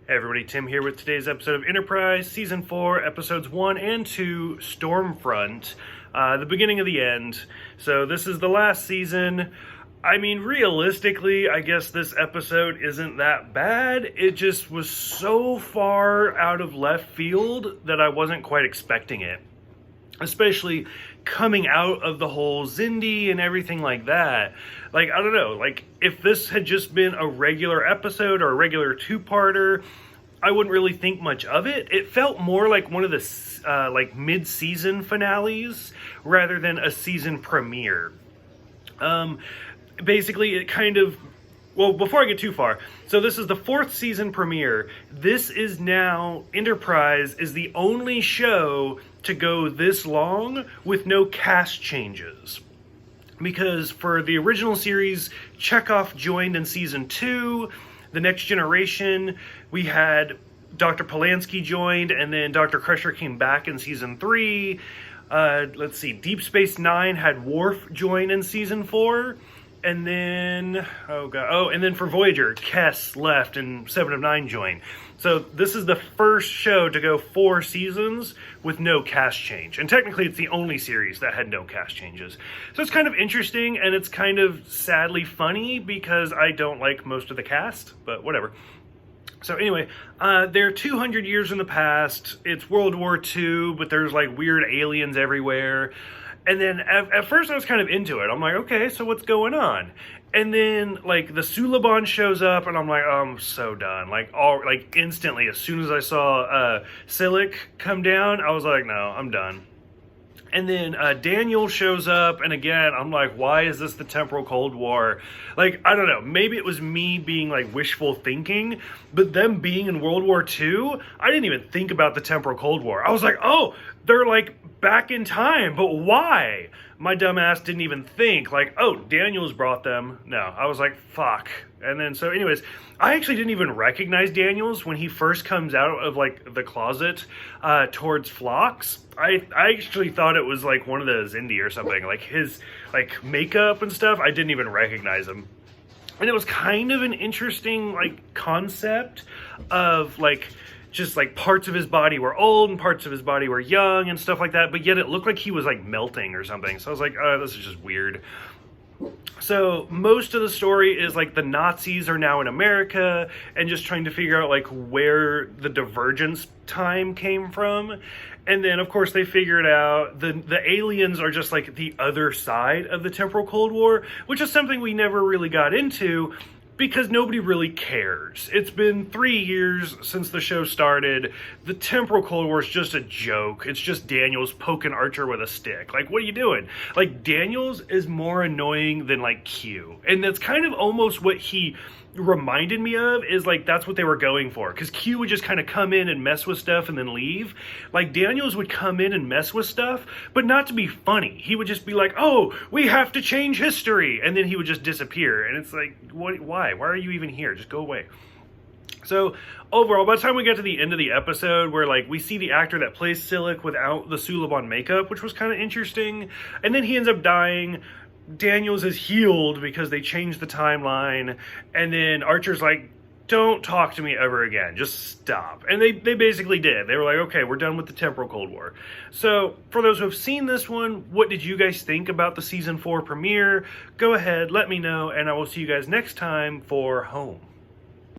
Hey everybody, Tim here with today's episode of Enterprise, Season 4, Episodes 1 and 2, Stormfront, the beginning of the end. So this is the last season. I mean, realistically, I guess this episode isn't that bad. It just was so far out of left field that I wasn't quite expecting it. Especially coming out of the whole Xindi and everything like that. Like, I don't know, like, if this had just been a regular episode or a regular two-parter, I wouldn't really think much of it. It felt more like one of the, mid-season finales rather than a season premiere. Basically, it kind of... Well, before I get too far, so this is the 4th season premiere. This is now, Enterprise is the only show to go this long with no cast changes. Because for the original series, Chekhov joined in season 2. The Next Generation, we had Dr. Polanski joined, and then Dr. Crusher came back in season 3. Let's see, Deep Space Nine had Worf join in season 4. And then, and then for Voyager, Kess left and 7 of 9 joined. So this is the first show to go 4 seasons with no cast change. And technically it's the only series that had no cast changes. So it's kind of interesting, and it's kind of sadly funny because I don't like most of the cast, but whatever. So anyway, they're 200 years in the past. It's World War II, but there's like weird aliens everywhere. And then at first I was kind of into it. I'm like, okay, so what's going on? And then like the Suliban shows up, and I'm like, oh, I'm so done. Like instantly, as soon as I saw Silic come down, I was like, no, I'm done. And then Daniel shows up, and again, I'm like, why is this the temporal Cold War? Like, I don't know, maybe it was me being like wishful thinking, but them being in World War II, I didn't even think about the temporal Cold War. I was like, oh, they're like back in time, but why? My dumb ass didn't even think, like, oh, Daniel's brought them. No, I was like, fuck. And then, so anyways, I actually didn't even recognize Daniels when he first comes out of, like, the closet towards Phlox. I actually thought it was, like, one of the Xindi or something. Like, his, like, makeup and stuff, I didn't even recognize him. And it was kind of an interesting, like, concept of, like, just like parts of his body were old and parts of his body were young and stuff like that, but yet it looked like he was like melting or something. So I was like, oh, this is just weird. So most of the story is like the Nazis are now in America and just trying to figure out like where the divergence time came from. And then of course they figure it out. The aliens are just like the other side of the temporal Cold War, which is something we never really got into, because nobody really cares. It's been 3 years since the show started. The temporal Cold War is just a joke. It's just Daniels poking Archer with a stick. Like, what are you doing? Like, Daniels is more annoying than, like, Q. And that's kind of almost what he reminded me of, is like that's what they were going for, because Q would just kind of come in and mess with stuff and then leave. Like, Daniels would come in and mess with stuff, but not to be funny. He would just be like, oh, we have to change history, and then he would just disappear. And it's like, what? Why are you even here? Just go away. So overall, by the time we got to the end of the episode, where like we see the actor that plays Silic without the Suliban makeup, which was kind of interesting, and then he ends up dying. Daniels is healed because they changed the timeline, and then Archer's like, don't talk to me ever again, just stop. And they basically did. They were like, okay, we're done with the temporal Cold War. So for those who have seen this one, what did you guys think about the season 4 premiere? Go ahead, let me know, and I will see you guys next time for Home.